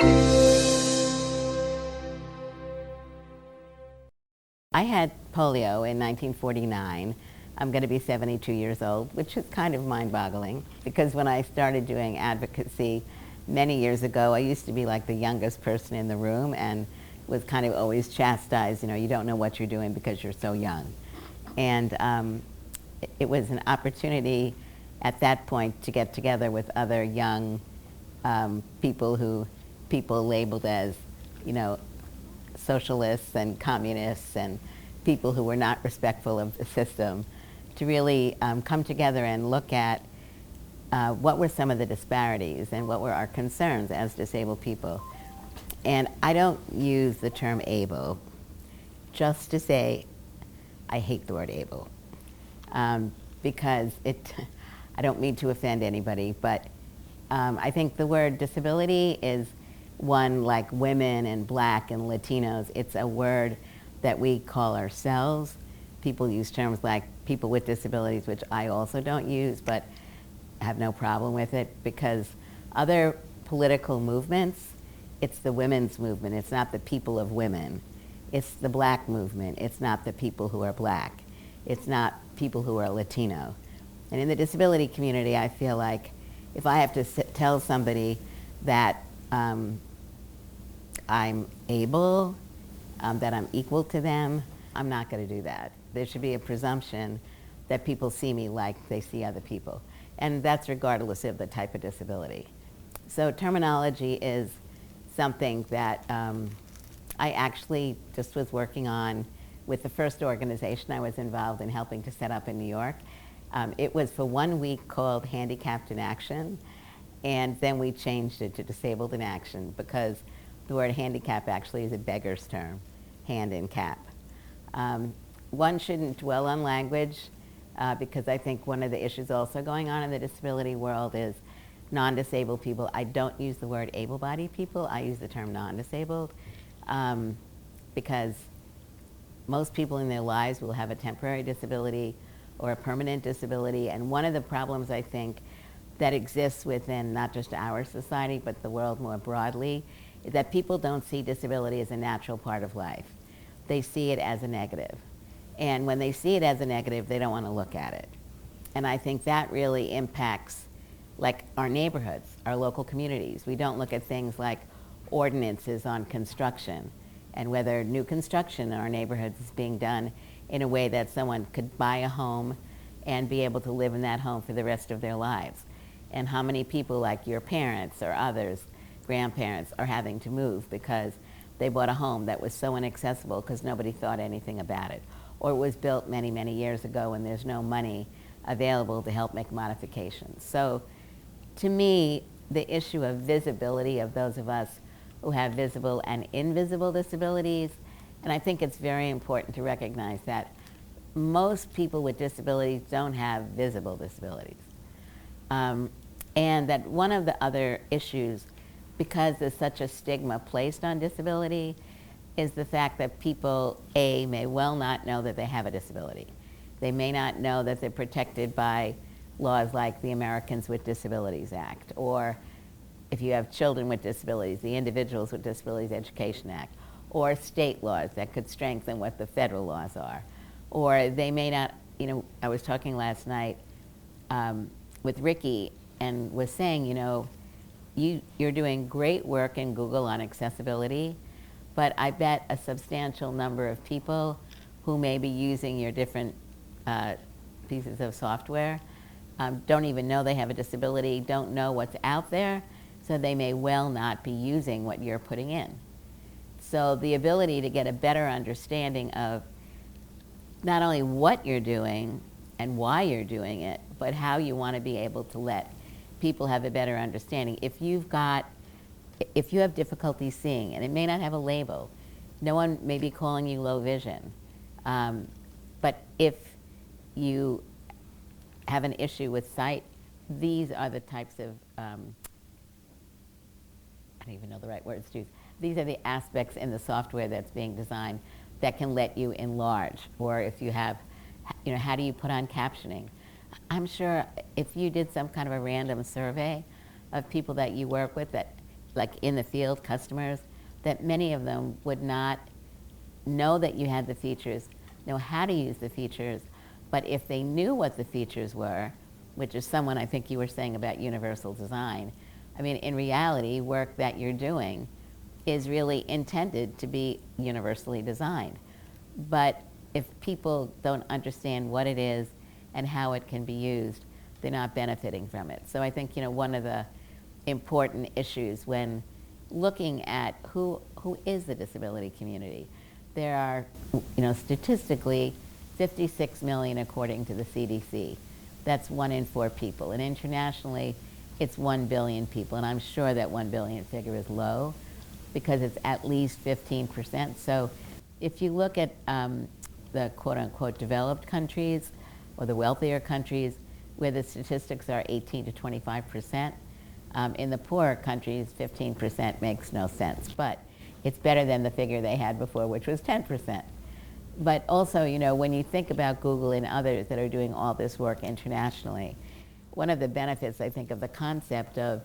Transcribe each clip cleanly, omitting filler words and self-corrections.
I had polio in 1949. I'm going to be 72 years old, which is kind of mind-boggling, because when I started doing advocacy many years ago, I used to be like the youngest person in the room and was kind of always chastised, you don't know what you're doing because you're so young. And it was an opportunity at that point to get together with other young people labeled as, socialists and communists and people who were not respectful of the system, to really come together and look at what were some of the disparities and what were our concerns as disabled people. And I don't use the term able just to say I hate the word able, because I don't mean to offend anybody, but I think the word disability is one like women and black and Latinos. It's a word that we call ourselves. People use terms like people with disabilities, which I also don't use, but have no problem with it, because other political movements, it's the women's movement. It's not the people of women. It's the black movement. It's not the people who are black. It's not people who are Latino. And in the disability community, I feel like if I have to tell somebody that I'm able, that I'm equal to them, I'm not going to do that. There should be a presumption that people see me like they see other people. And that's regardless of the type of disability. So terminology is something that I actually just was working on with the first organization I was involved in helping to set up in New York. It was for 1 week called Handicapped in Action, and then we changed it to Disabled in Action, because the word handicap actually is a beggar's term, hand in cap. One shouldn't dwell on language, because I think one of the issues also going on in the disability world is non-disabled people. I don't use the word able-bodied people, I use the term non-disabled, because most people in their lives will have a temporary disability or a permanent disability. And one of the problems I think that exists within not just our society, but the world more broadly, is that people don't see disability as a natural part of life. They see it as a negative. And when they see it as a negative, they don't want to look at it. And I think that really impacts like our neighborhoods, our local communities. We don't look at things like ordinances on construction and whether new construction in our neighborhoods is being done in a way that someone could buy a home and be able to live in that home for the rest of their lives. And how many people like your parents or others, grandparents, are having to move because they bought a home that was so inaccessible because nobody thought anything about it, or it was built many, many years ago and there's no money available to help make modifications. So to me, the issue of visibility of those of us who have visible and invisible disabilities, and I think it's very important to recognize that most people with disabilities don't have visible disabilities. And that one of the other issues, because there's such a stigma placed on disability, is the fact that people, A, may well not know that they have a disability. They may not know that they're protected by laws like the Americans with Disabilities Act, or if you have children with disabilities, the Individuals with Disabilities Education Act, or state laws that could strengthen what the federal laws are. Or they may not, I was talking last night with Ricky and was saying, you're doing great work in Google on accessibility, but I bet a substantial number of people who may be using your different pieces of software don't even know they have a disability, don't know what's out there, so they may well not be using what you're putting in. So the ability to get a better understanding of not only what you're doing and why you're doing it, but how you want to be able to let people have a better understanding. If you have difficulty seeing, and it may not have a label, no one may be calling you low vision, but if you have an issue with sight, these are the types of, I don't even know the right words to use. These are the aspects in the software that's being designed that can let you enlarge. Or if you have, how do you put on captioning? I'm sure if you did some kind of a random survey of people that you work with, that like in the field customers, that many of them would not know that you had the features, know how to use the features, but if they knew what the features were, which is someone I think you were saying about universal design, I mean, in reality, work that you're doing is really intended to be universally designed. But if people don't understand what it is and how it can be used, they're not benefiting from it. So I think, you know, one of the important issues when looking at who is the disability community, there are, you know, statistically 56 million according to the CDC. That's 1 in 4 people. And internationally, it's 1 billion people. And I'm sure that 1 billion figure is low because it's at least 15%. So if you look at the quote unquote developed countries or the wealthier countries where the statistics are 18 to 25%, in the poorer countries, 15% makes no sense. But it's better than the figure they had before, which was 10%. But also, you know, when you think about Google and others that are doing all this work internationally, one of the benefits, I think, of the concept of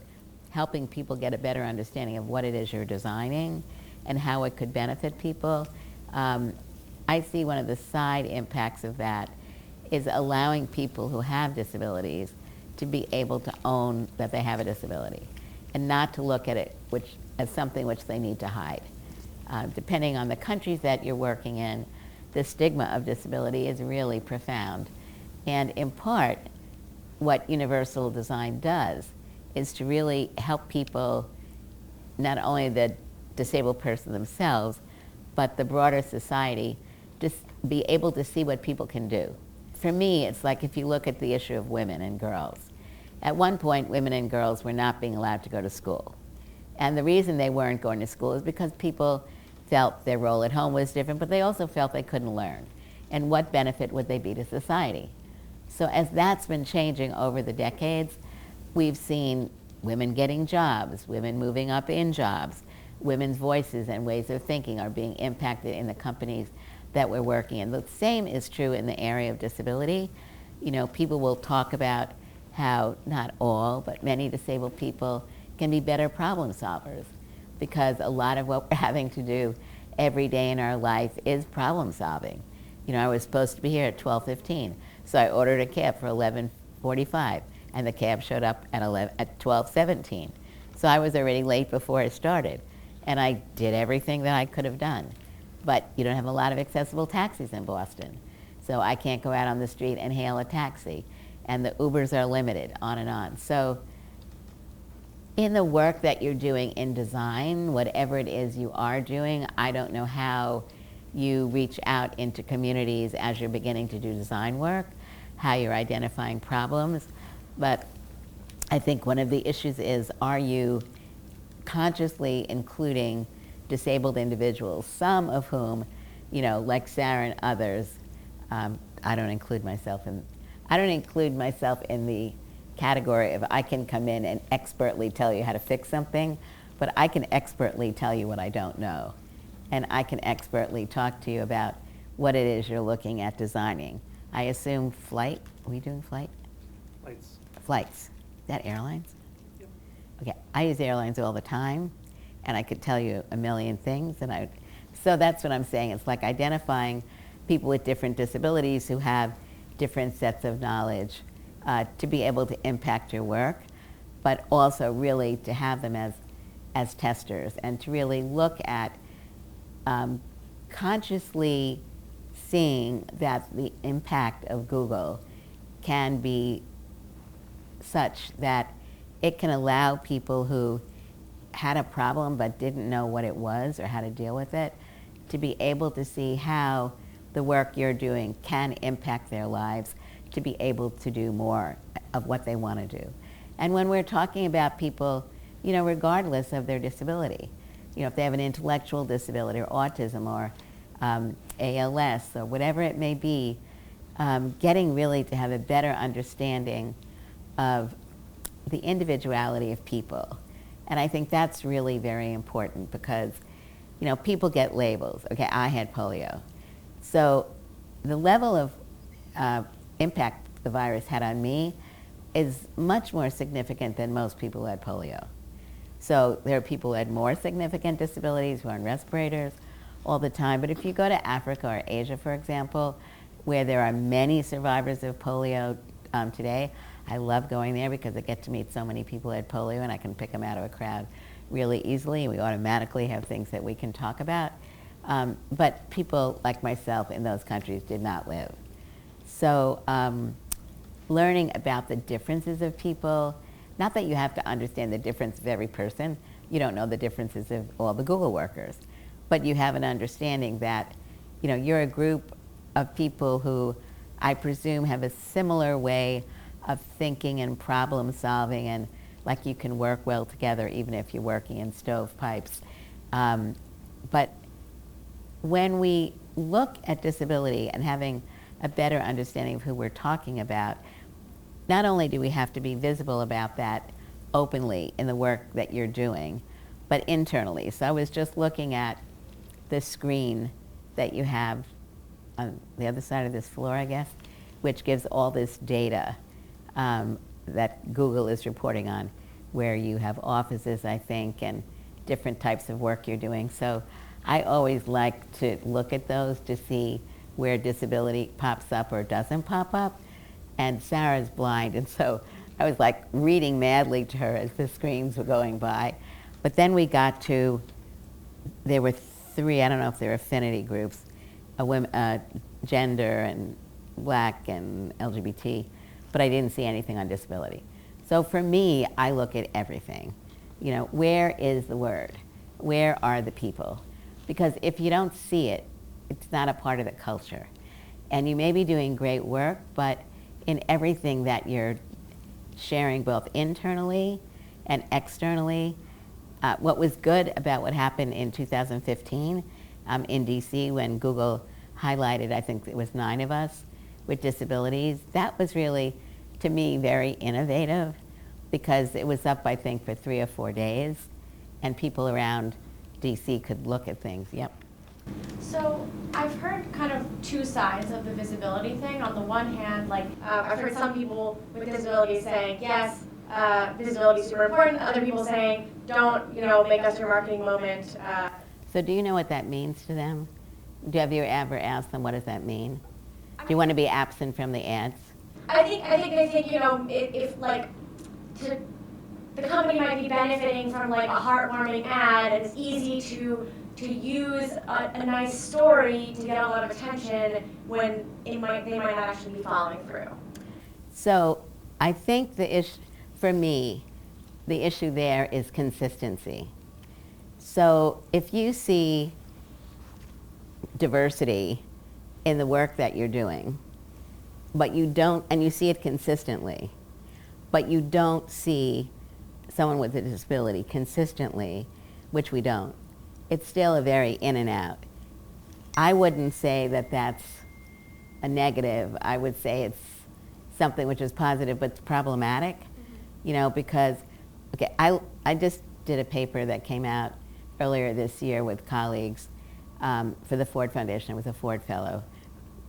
helping people get a better understanding of what it is you're designing and how it could benefit people, I see one of the side impacts of that is allowing people who have disabilities to be able to own that they have a disability and not to look at it as something which they need to hide. Depending on the countries that you're working in, the stigma of disability is really profound. And in part, what universal design does is to really help people, not only the disabled person themselves, but the broader society, just be able to see what people can do. For me, it's like if you look at the issue of women and girls. At one point, women and girls were not being allowed to go to school. And the reason they weren't going to school is because people felt their role at home was different, but they also felt they couldn't learn. And what benefit would they be to society? So as that's been changing over the decades, we've seen women getting jobs, women moving up in jobs, women's voices and ways of thinking are being impacted in the companies that we're working in. The same is true in the area of disability. You know, people will talk about how not all, but many disabled people can be better problem solvers because a lot of what we're having to do every day in our life is problem solving. You know, I was supposed to be here at 12:15, so I ordered a cab for 11:45, and the cab showed up at 12:17. So I was already late before I started, and I did everything that I could have done. But you don't have a lot of accessible taxis in Boston, so I can't go out on the street and hail a taxi, and the Ubers are limited, on and on. So in the work that you're doing in design, whatever it is you are doing, I don't know how you reach out into communities as you're beginning to do design work, how you're identifying problems, but I think one of the issues is, are you consciously including disabled individuals, some of whom, you know, like Sarah and others, I don't include myself in the category of I can come in and expertly tell you how to fix something, but I can expertly tell you what I don't know. And I can expertly talk to you about what it is you're looking at designing. I assume flight, are we doing flight? Flights. Flights. Is that airlines? Yep. Okay, I use airlines all the time, and I could tell you a million things. So that's what I'm saying. It's like identifying people with different disabilities who have different sets of knowledge to be able to impact your work, but also really to have them as testers and to really look at consciously seeing that the impact of Google can be such that it can allow people who had a problem but didn't know what it was or how to deal with it to be able to see how the work you're doing can impact their lives to be able to do more of what they want to do. And when we're talking about people, you know, regardless of their disability, you know, if they have an intellectual disability or autism or ALS or whatever it may be, getting really to have a better understanding of the individuality of people. And I think that's really very important because, you know, people get labels. Okay, I had polio. So the level of impact the virus had on me is much more significant than most people who had polio. So there are people who had more significant disabilities who are on respirators all the time. But if you go to Africa or Asia, for example, where there are many survivors of polio today, I love going there because I get to meet so many people who had polio and I can pick them out of a crowd really easily. We automatically have things that we can talk about. But people like myself in those countries did not live. So learning about the differences of people, not that you have to understand the difference of every person. You don't know the differences of all the Google workers. But you have an understanding that, you know, you're a group of people who I presume have a similar way of thinking and problem solving, and like you can work well together even if you're working in stovepipes. But when we look at disability and having a better understanding of who we're talking about, not only do we have to be visible about that openly in the work that you're doing, but internally. So I was just looking at the screen that you have on the other side of this floor, I guess, which gives all this data that Google is reporting on, where you have offices, I think, and different types of work you're doing. So I always like to look at those to see where disability pops up or doesn't pop up. And Sarah's blind, and so I was like reading madly to her as the screens were going by. But then we got to, there were three, I don't know if they're affinity groups, gender and black and LGBT, but I didn't see anything on disability. So for me, I look at everything. You know, where is the word? Where are the people? Because if you don't see it, it's not a part of the culture. And you may be doing great work, but in everything that you're sharing both internally and externally, what was good about what happened in 2015 in DC when Google highlighted, I think it was 9 of us with disabilities, that was really, to me, very innovative because it was up, I think, for 3 or 4 days and people around DC could look at things. Yep. So I've heard kind of 2 sides of the visibility thing. On the one hand, like I've heard some people with disabilities saying, yes, visibility is super important. Other people saying, don't, make us your marketing moment. So do you know what that means to them? Have you ever asked them, what does that mean? Do you want to be absent from the ads? I think they think, if like, the company might be benefiting from like a heartwarming ad and it's easy to use a nice story to get a lot of attention when they might not actually be following through. So I think for me, the issue there is consistency. So if you see diversity in the work that you're doing, but you don't, and you see it consistently, but you don't see someone with a disability consistently, which we don't, it's still a very in and out. I wouldn't say that that's a negative. I would say it's something which is positive but it's problematic, because, okay, I just did a paper that came out earlier this year with colleagues for the Ford Foundation. I was a Ford Fellow.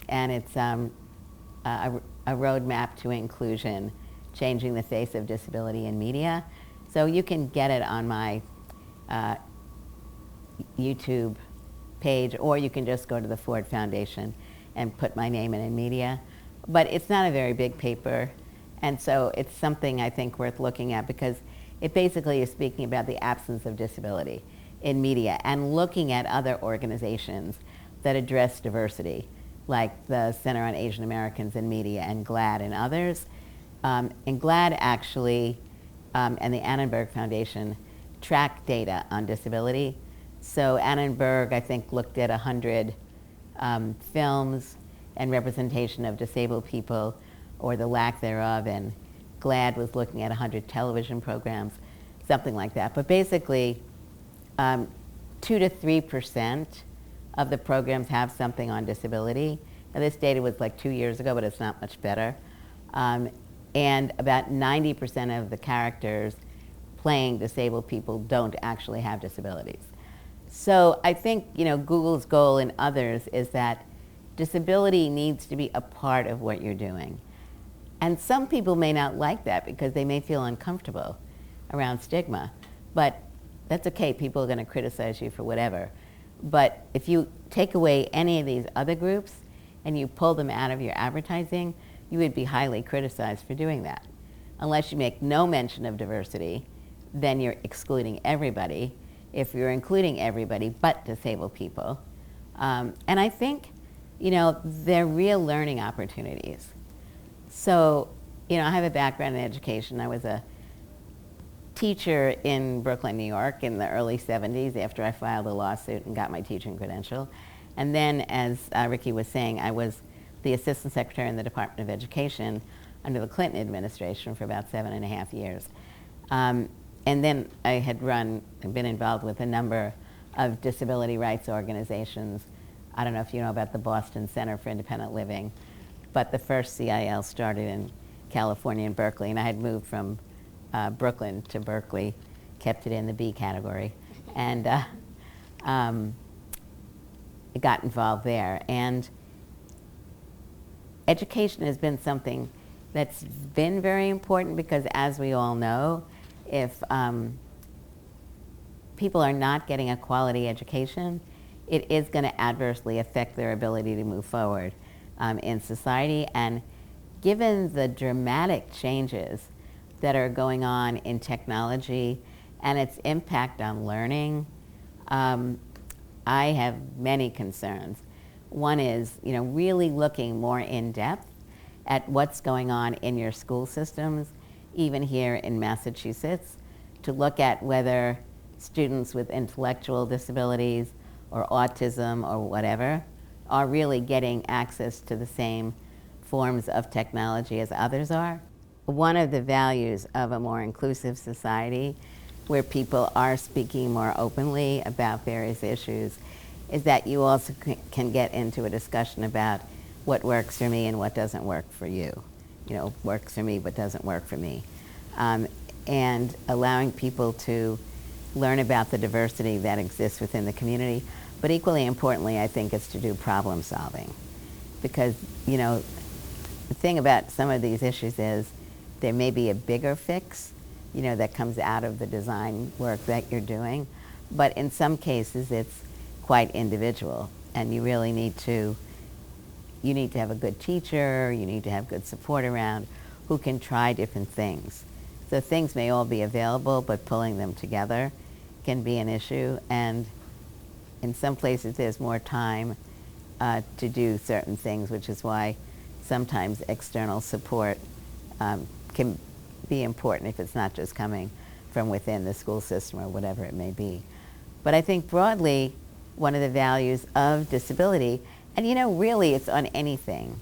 And it's a roadmap to inclusion, changing the face of disability in media. So you can get it on my YouTube page, or you can just go to the Ford Foundation and put my name in media. But it's not a very big paper, and so it's something I think worth looking at because it basically is speaking about the absence of disability in media and looking at other organizations that address diversity, like the Center on Asian Americans in Media and GLAAD and others. And GLAAD actually, and the Annenberg Foundation, track data on disability. So Annenberg, I think, looked at 100 films and representation of disabled people, or the lack thereof, and GLAAD was looking at 100 television programs, something like that. But basically, 2 to 3% of the programs have something on disability. Now this data was like 2 years ago, but it's not much better. And about 90% of the characters playing disabled people don't actually have disabilities. So I think, Google's goal and others is that disability needs to be a part of what you're doing. And some people may not like that because they may feel uncomfortable around stigma. But that's okay. People are going to criticize you for whatever. But if you take away any of these other groups and you pull them out of your advertising, you would be highly criticized for doing that. Unless you make no mention of diversity, then you're excluding everybody. If you're including everybody but disabled people. And I think, they're real learning opportunities. So, I have a background in education. I was a teacher in Brooklyn, New York in the early 70s after I filed a lawsuit and got my teaching credential. And then, as Ricky was saying, I was the assistant secretary in the Department of Education under the Clinton administration for about 7.5 years. And then I had been involved with a number of disability rights organizations. I don't know if you know about the Boston Center for Independent Living, but the first CIL started in California in Berkeley, and I had moved from Brooklyn to Berkeley, kept it in the B category, and got involved there. And education has been something that's been very important because, as we all know, if people are not getting a quality education, it is going to adversely affect their ability to move forward in society. And given the dramatic changes that are going on in technology and its impact on learning, I have many concerns. One is, really looking more in depth at what's going on in your school systems, even here in Massachusetts, to look at whether students with intellectual disabilities or autism or whatever are really getting access to the same forms of technology as others are. One of the values of a more inclusive society where people are speaking more openly about various issues is that you also can get into a discussion about what works for me and what doesn't work for you. Works for me but doesn't work for me. And allowing people to learn about the diversity that exists within the community. But equally importantly, I think, is to do problem solving. Because, the thing about some of these issues is there may be a bigger fix, that comes out of the design work that you're doing. But in some cases, it's quite individual. And you really need to have a good teacher, you need to have good support around who can try different things. So things may all be available, but pulling them together can be an issue. And in some places, there's more time to do certain things, which is why sometimes external support can be important if it's not just coming from within the school system or whatever it may be. But I think broadly, one of the values of disability, and really it's on anything.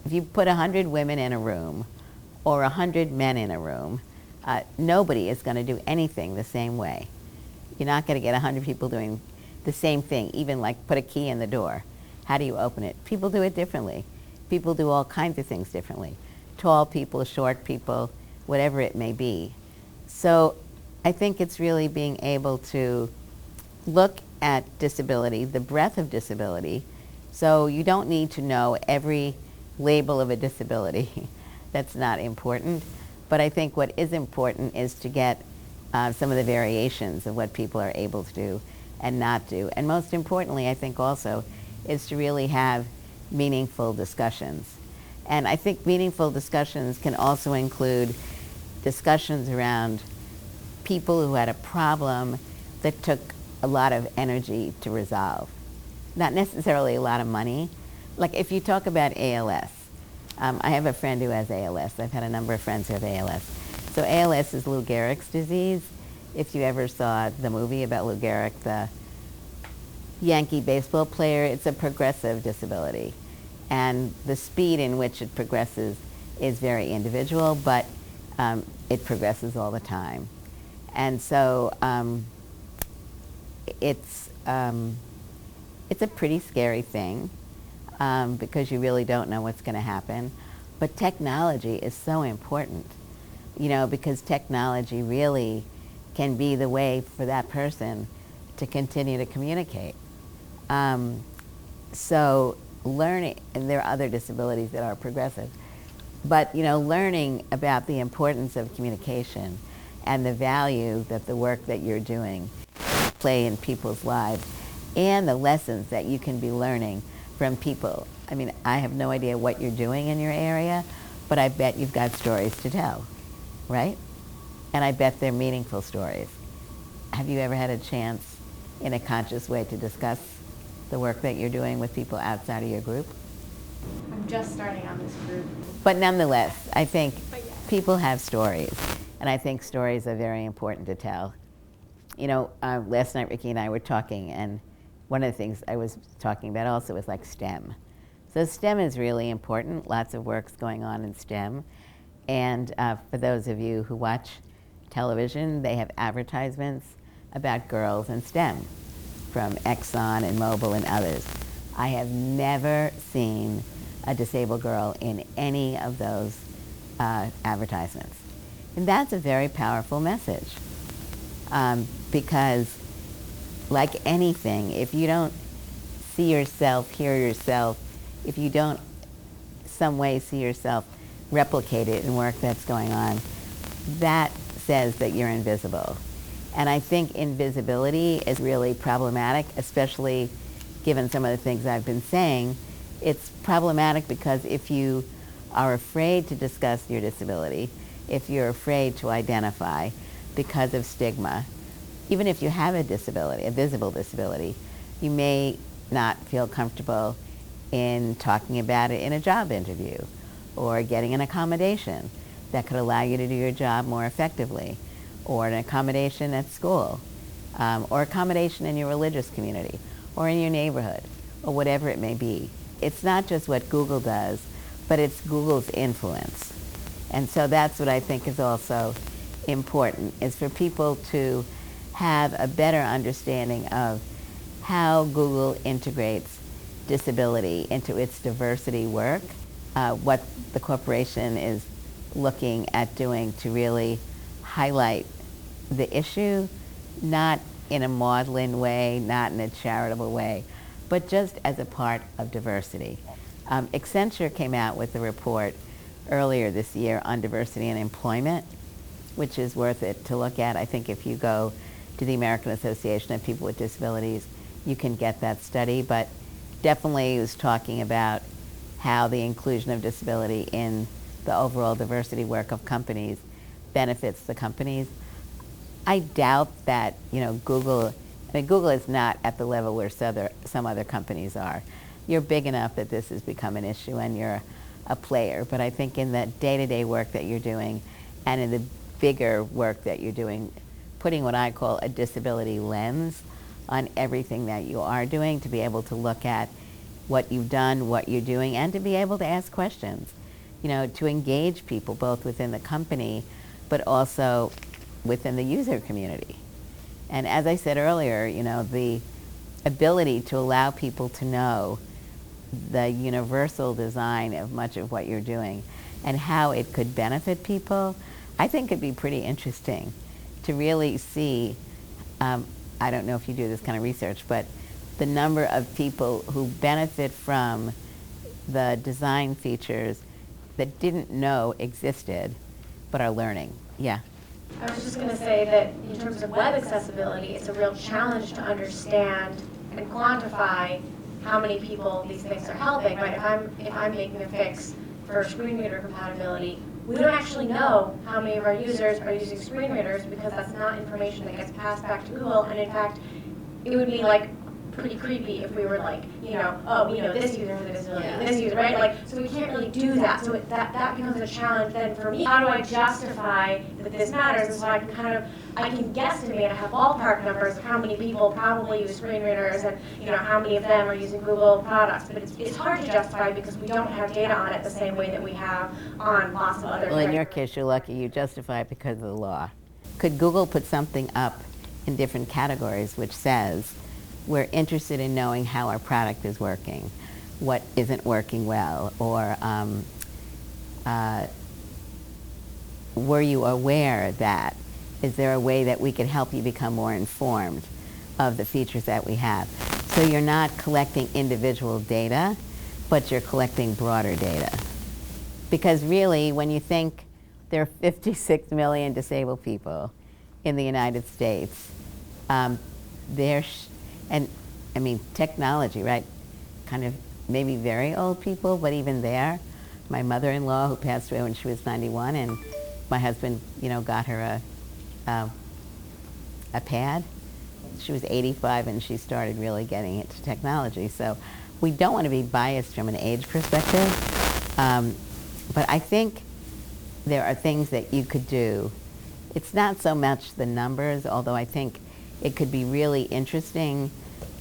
If you put 100 women in a room or 100 men in a room, nobody is going to do anything the same way. You're not going to get 100 people doing the same thing, even like put a key in the door. How do you open it? People do it differently. People do all kinds of things differently. Tall people, short people, whatever it may be. So I think it's really being able to look at disability, the breadth of disability. So you don't need to know every label of a disability. That's not important. But I think what is important is to get some of the variations of what people are able to do and not do. And most importantly, I think also, is to really have meaningful discussions. And I think meaningful discussions can also include discussions around people who had a problem that took a lot of energy to resolve. Not necessarily a lot of money. Like if you talk about ALS, I have a friend who has ALS. I've had a number of friends who have ALS. So ALS is Lou Gehrig's disease. If you ever saw the movie about Lou Gehrig, the Yankee baseball player, it's a progressive disability. And the speed in which it progresses is very individual, but it progresses all the time. And so it's a pretty scary thing because you really don't know what's going to happen. But technology is so important, because technology really can be the way for that person to continue to communicate. So learning, and there are other disabilities that are progressive, but learning about the importance of communication and the value that the work that you're doing play in people's lives, and the lessons that you can be learning from people. I mean, I have no idea what you're doing in your area, but I bet you've got stories to tell, right? And I bet they're meaningful stories. Have you ever had a chance in a conscious way to discuss the work that you're doing with people outside of your group? I'm just starting on this group. But nonetheless, I think people have stories, and I think stories are very important to tell. You know, last night Ricky and I were talking, and one of the things I was talking about also was like STEM. So STEM is really important. Lots of work's going on in STEM. And for those of you who watch television, they have advertisements about girls in STEM from Exxon and Mobil and others. I have never seen a disabled girl in any of those advertisements. And that's a very powerful message. Because like anything, if you don't see yourself, hear yourself, if you don't some way see yourself replicated in work that's going on, that says that you're invisible. And I think invisibility is really problematic, especially given some of the things I've been saying. It's problematic because if you are afraid to discuss your disability, if you're afraid to identify because of stigma, even if you have a disability, a visible disability, you may not feel comfortable in talking about it in a job interview or getting an accommodation that could allow you to do your job more effectively, or an accommodation at school, or accommodation in your religious community, or in your neighborhood, or whatever it may be. It's not just what Google does, but it's Google's influence. And so that's what I think is also important, is for people to have a better understanding of how Google integrates disability into its diversity work, what the corporation is looking at doing to really highlight the issue, not in a maudlin way, not in a charitable way, but just as a part of diversity. Accenture came out with a report earlier this year on diversity in employment, which is worth it to look at. I think if you go to the American Association of People with Disabilities, you can get that study, but definitely was talking about how the inclusion of disability in the overall diversity work of companies benefits the companies. I doubt that, Google is not at the level where some other companies are. You're big enough that this has become an issue and you're a player, but I think in the day-to-day work that you're doing and in the bigger work that you're doing, putting what I call a disability lens on everything that you are doing, to be able to look at what you've done, what you're doing, and to be able to ask questions, to engage people both within the company but also within the user community. And as I said earlier, the ability to allow people to know the universal design of much of what you're doing and how it could benefit people, I think it'd be pretty interesting to really see, I don't know if you do this kind of research, but the number of people who benefit from the design features that didn't know existed but are learning. Yeah. I was just going to say that in terms of web accessibility, it's a real challenge to understand and quantify how many people these things are helping. Right? If I'm making a fix for screen reader compatibility, we don't actually know how many of our users are using screen readers, because that's not information that gets passed back to Google. And in fact, it would be like pretty creepy if we were like, this user has a disability, this user, right? So we can't really do that. So that becomes a challenge then for me. How do I justify that this matters? And so I can guesstimate, I have ballpark numbers of how many people probably use screen readers and how many of them are using Google products. But it's hard to justify because we don't have data on it the same way that we have on lots of other. Well, in your case, you're lucky you justify it because of the law. Could Google put something up in different categories which says, we're interested in knowing how our product is working, what isn't working well, or were you aware that? Is there a way that we could help you become more informed of the features that we have? So you're not collecting individual data, but you're collecting broader data. Because really, when you think there are 56 million disabled people in the United States. And I mean, technology, right? Kind of maybe very old people, but even there, my mother-in-law who passed away when she was 91, and my husband, got her a pad. She was 85 and she started really getting into technology. So we don't want to be biased from an age perspective, but I think there are things that you could do. It's not so much the numbers, although I think it could be really interesting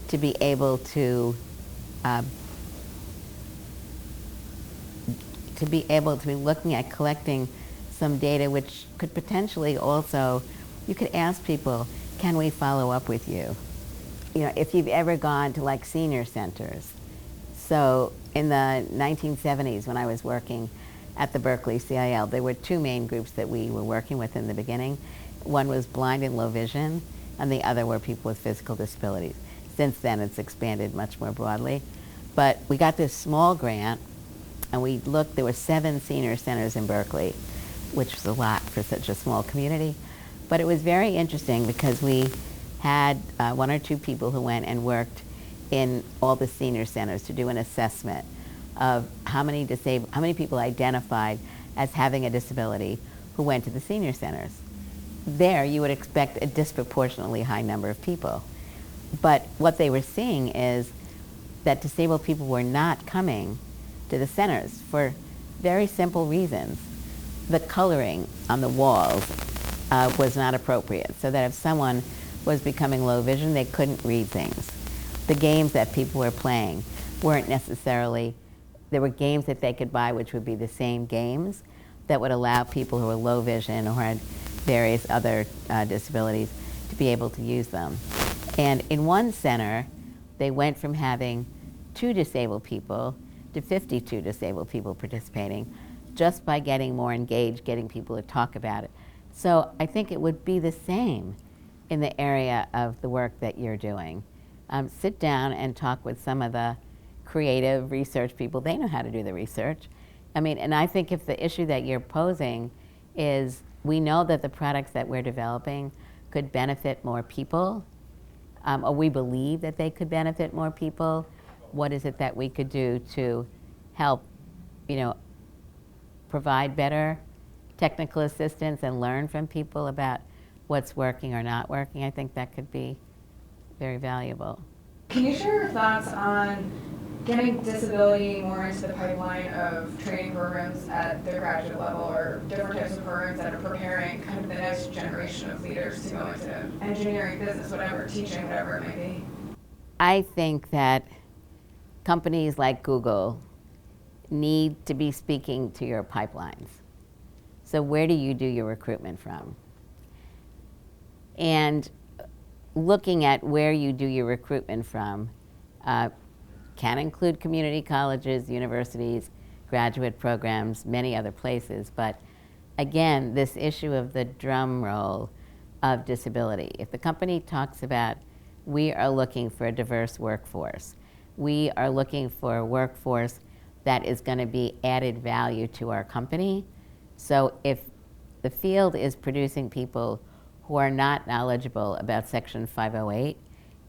to be able to be looking at collecting some data which could potentially also, you could ask people, can we follow up with you? If you've ever gone to like senior centers. So in the 1970s when I was working at the Berkeley CIL, there were two main groups that we were working with in the beginning. One was blind and low vision, and the other were people with physical disabilities. Since then it's expanded much more broadly. But we got this small grant, and we looked, there were 7 senior centers in Berkeley, which was a lot for such a small community. But it was very interesting because we had 1 or 2 people who went and worked in all the senior centers to do an assessment of how many people identified as having a disability who went to the senior centers. There you would expect a disproportionately high number of people. But what they were seeing is that disabled people were not coming to the centers for very simple reasons. The coloring on the walls was not appropriate, so that if someone was becoming low vision, they couldn't read things. The games that people were playing weren't necessarily, there were games that they could buy which would be the same games that would allow people who were low vision or had various other disabilities to be able to use them. And in one center, they went from having 2 disabled people to 52 disabled people participating just by getting more engaged, getting people to talk about it. So I think it would be the same in the area of the work that you're doing. Sit down and talk with some of the creative research people. They know how to do the research. And I think if the issue that you're posing is, we know that the products that we're developing could benefit more people, or we believe that they could benefit more people, what is it that we could do to help, provide better technical assistance and learn from people about what's working or not working? I think that could be very valuable. Can you share your thoughts on getting disability more into the pipeline of training programs at the graduate level, or different types of programs that are preparing kind of the next generation of leaders to go into engineering, business, whatever, teaching, whatever it may be? I think that companies like Google need to be speaking to your pipelines. So where do you do your recruitment from? And looking at where you do your recruitment from can include community colleges, universities, graduate programs, many other places. But again, this issue of the drum roll of disability. If the company talks about, we are looking for a diverse workforce, we are looking for a workforce that is going to be added value to our company. So if the field is producing people who are not knowledgeable about Section 508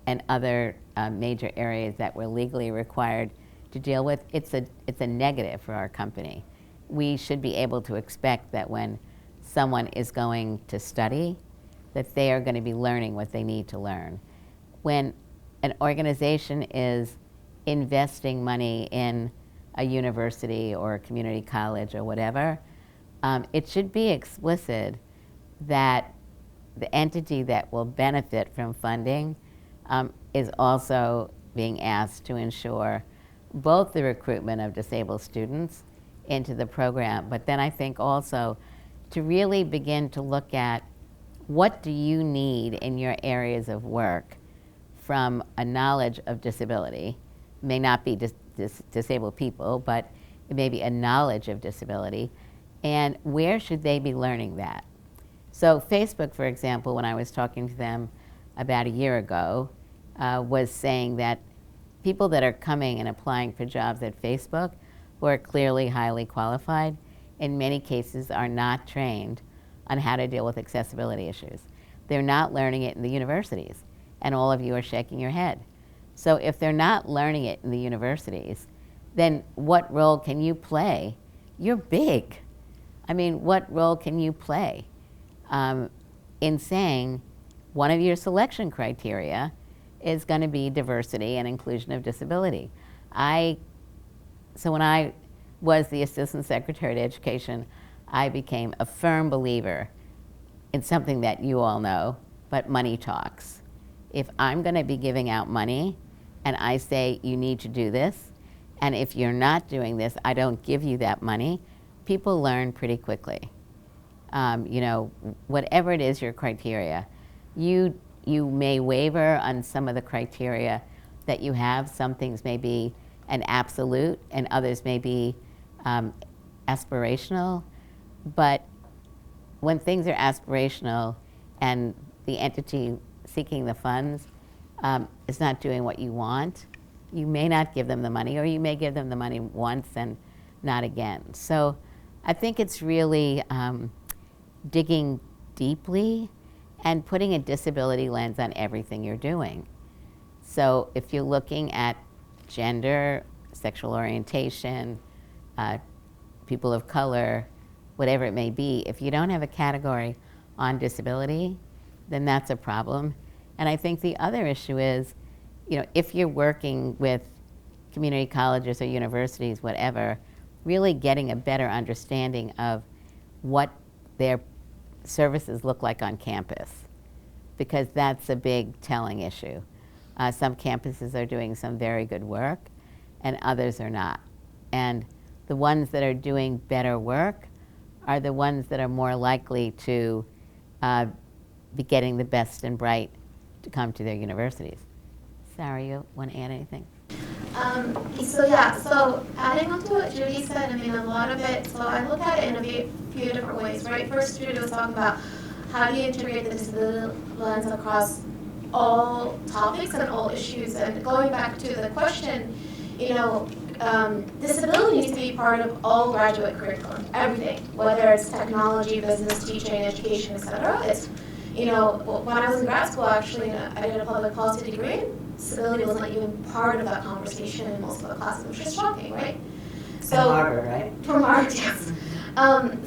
and other major areas that we're legally required to deal with, it's a negative for our company. We should be able to expect that when someone is going to study, that they are going to be learning what they need to learn. When an organization is investing money in a university or a community college or whatever, it should be explicit that the entity that will benefit from funding is also being asked to ensure both the recruitment of disabled students into the program, but then I think also to really begin to look at what do you need in your areas of work from a knowledge of disability. It may not be disabled people, but it may be a knowledge of disability, and where should they be learning that? So Facebook, for example, when I was talking to them about a year ago, was saying that people that are coming and applying for jobs at Facebook who are clearly highly qualified, in many cases, are not trained on how to deal with accessibility issues. They're not learning it in the universities, and all of you are shaking your head. So if they're not learning it in the universities, then what role can you play? You're big. I mean, what role can you play in saying one of your selection criteria is going to be diversity and inclusion of disability? So when I was the Assistant Secretary to Education, I became a firm believer in something that you all know, but money talks. If I'm going to be giving out money and I say you need to do this, and if you're not doing this, I don't give you that money, people learn pretty quickly. You know, whatever it is your criteria, you may waver on some of the criteria that you have. Some things may be an absolute and others may be aspirational, but when things are aspirational and the entity seeking the funds is not doing what you want, you may not give them the money, or you may give them the money once and not again. So I think it's really digging deeply and putting a disability lens on everything you're doing. So if you're looking at gender, sexual orientation, people of color, whatever it may be, if you don't have a category on disability, then that's a problem. And I think the other issue is, you know, if you're working with community colleges or universities, whatever, really getting a better understanding of what their services look like on campus, because that's a big telling issue. Some campuses are doing some very good work and others are not. And the ones that are doing better work are the ones that are more likely to be getting the best and bright to come to their universities. Sarah, you want to add anything? So adding on to what Judy said, I mean, a lot of it, so I look at it in a few different ways, right? First, Judy was talking about how do you integrate the disability lens across all topics and all issues, and going back to the question, you know, disability needs to be part of all graduate curriculum, everything, whether it's technology, business, teaching, education, etc. It's, you know, when I was in grad school, actually, I did a public policy degree. Disability wasn't even part of that conversation in most of the classes, which is shocking, right? So, from Harvard, right? From Harvard, yes.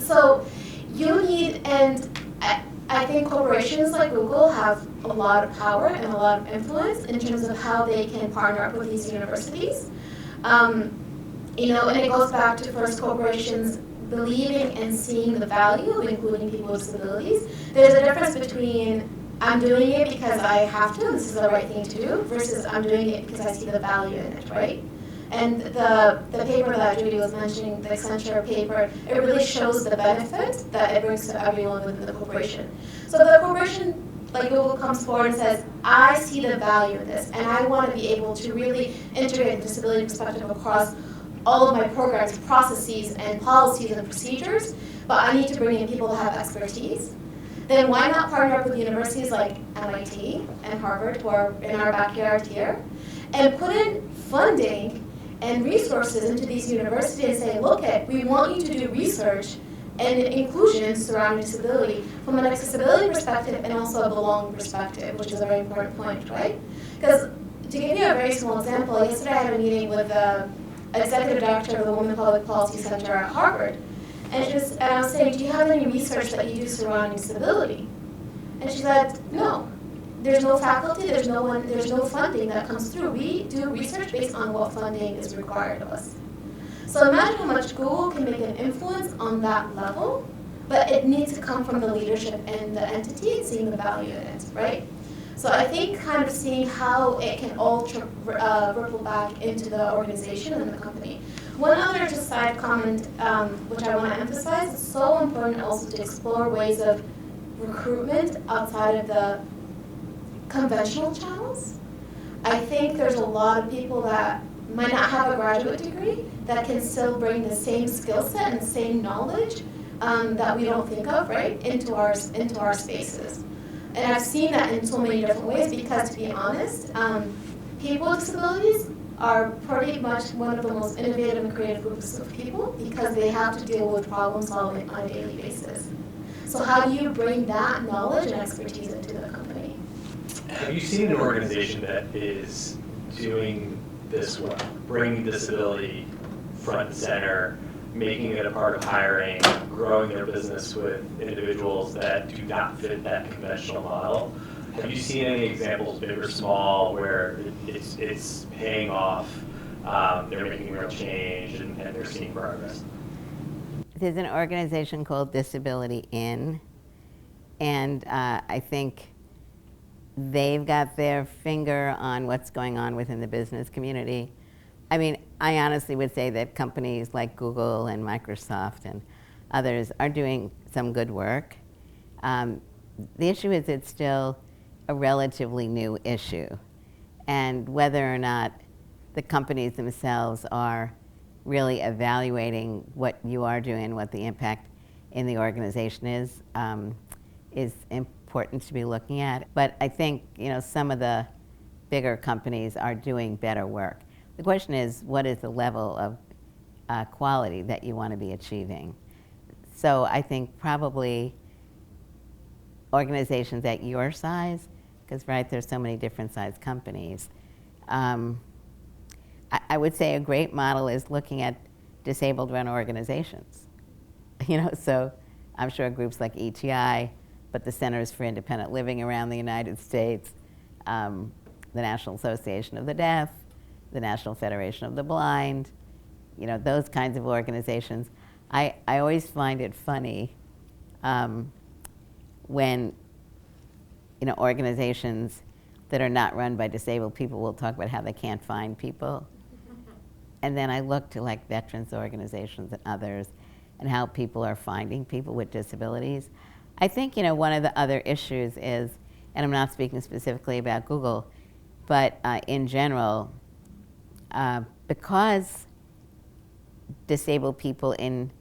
So you need, and I think corporations like Google have a lot of power and a lot of influence in terms of how they can partner up with these universities. You know, and it goes back to first corporations believing and seeing the value of including people with disabilities. There's a difference between I'm doing it because I have to, this is the right thing to do, versus I'm doing it because I see the value in it, right? And the paper that Judy was mentioning, the Accenture paper, it really shows the benefit that it brings to everyone within the corporation. So the corporation, like Google, comes forward and says, I see the value in this, and I want to be able to really integrate the disability perspective across all of my programs, processes, and policies and procedures, but I need to bring in people that have expertise. Then why not partner up with universities like MIT and Harvard, who are in our backyard here, and put in funding and resources into these universities and say, look, we want you to do research and inclusion surrounding disability from an accessibility perspective and also a belonging perspective, which is a very important point, right? Because to give you a very small example, yesterday I had a meeting with the executive director of the Women Public Policy Center at Harvard, and I was saying, do you have any research that you do surrounding disability? And she said, no. There's no faculty, there's no funding that comes through. We do research based on what funding is required of us. So imagine how much Google can make an influence on that level, but it needs to come from the leadership and the entity and seeing the value in it, right? So I think kind of seeing how it can all ripple back into the organization and the company. One other just side comment, which I want to emphasize, it's so important also to explore ways of recruitment outside of the conventional channels. I think there's a lot of people that might not have a graduate degree that can still bring the same skill set and the same knowledge that we don't think of, right, into our spaces. And I've seen that in so many different ways because, to be honest, people with disabilities are pretty much one of the most innovative and creative groups of people because they have to deal with problem solving on a daily basis. So how do you bring that knowledge and expertise into the company? Have you seen an organization that is doing this well, bringing disability front and center, making it a part of hiring, growing their business with individuals that do not fit that conventional model? Have you seen any examples, big or small, where it's paying off, they're making real change, and they're seeing progress? There's an organization called Disability In, and I think they've got their finger on what's going on within the business community. I mean, I honestly would say that companies like Google and Microsoft and others are doing some good work. The issue is it's still a relatively new issue, and whether or not the companies themselves are really evaluating what you are doing, what the impact in the organization is important to be looking at. But I think some of the bigger companies are doing better work. The question is, what is the level of quality that you want to be achieving? So I think probably organizations at your size, because there's so many different size companies. I would say a great model is looking at disabled run organizations. So I'm sure groups like ETI, but the Centers for Independent Living around the United States, the National Association of the Deaf, the National Federation of the Blind, those kinds of organizations. I always find it funny when organizations that are not run by disabled people will talk about how they can't find people. And then I look to veterans organizations and others and how people are finding people with disabilities. I think one of the other issues is, and I'm not speaking specifically about Google, but in general, because disabled people in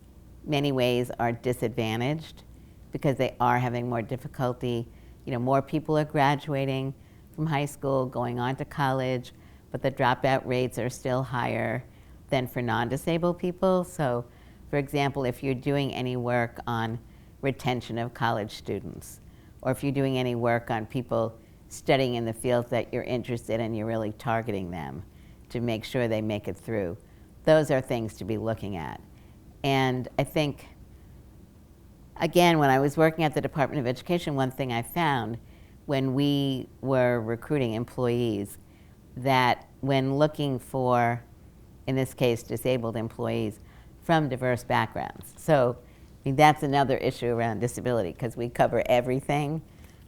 many ways are disadvantaged because they are having more difficulty. More people are graduating from high school, going on to college, but the dropout rates are still higher than for non-disabled people. So, for example, if you're doing any work on retention of college students, or if you're doing any work on people studying in the fields that you're interested in, you're really targeting them to make sure they make it through. Those are things to be looking at. And I think, again, when I was working at the Department of Education, one thing I found when we were recruiting employees, that when looking for, in this case, disabled employees from diverse backgrounds. So that's another issue around disability, because we cover everything.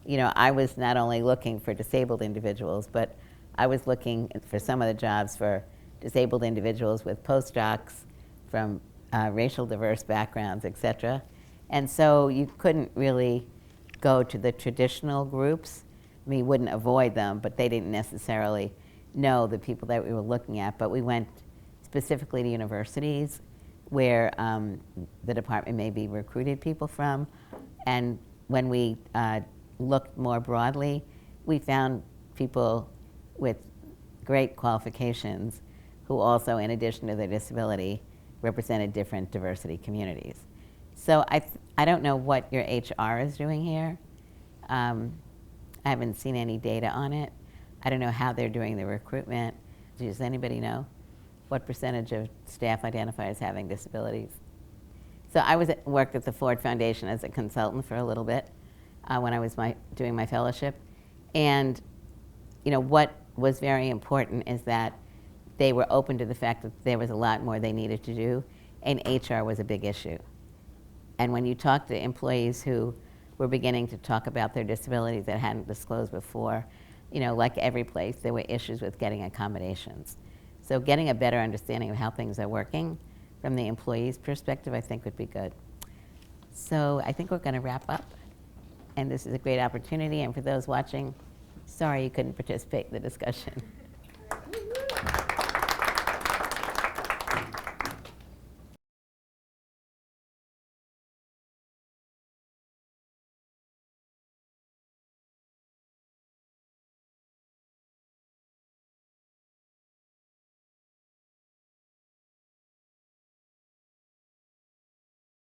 I was not only looking for disabled individuals, but I was looking for some of the jobs for disabled individuals with postdocs from racial diverse backgrounds, et cetera. And so you couldn't really go to the traditional groups. We wouldn't avoid them, but they didn't necessarily know the people that we were looking at. But we went specifically to universities where the department maybe recruited people from. And when we looked more broadly, we found people with great qualifications who also, in addition to their disability, represented different diversity communities. So I don't know what your HR is doing here. I haven't seen any data on it. I don't know how they're doing the recruitment. Does anybody know what percentage of staff identify as having disabilities? So I worked at the Ford Foundation as a consultant for a little bit when I was doing my fellowship. And what was very important is that they were open to the fact that there was a lot more they needed to do, and HR was a big issue. And when you talk to employees who were beginning to talk about their disabilities that hadn't disclosed before, like every place, there were issues with getting accommodations. So getting a better understanding of how things are working from the employee's perspective, I think would be good. So I think we're going to wrap up. And this is a great opportunity. And for those watching, sorry you couldn't participate in the discussion.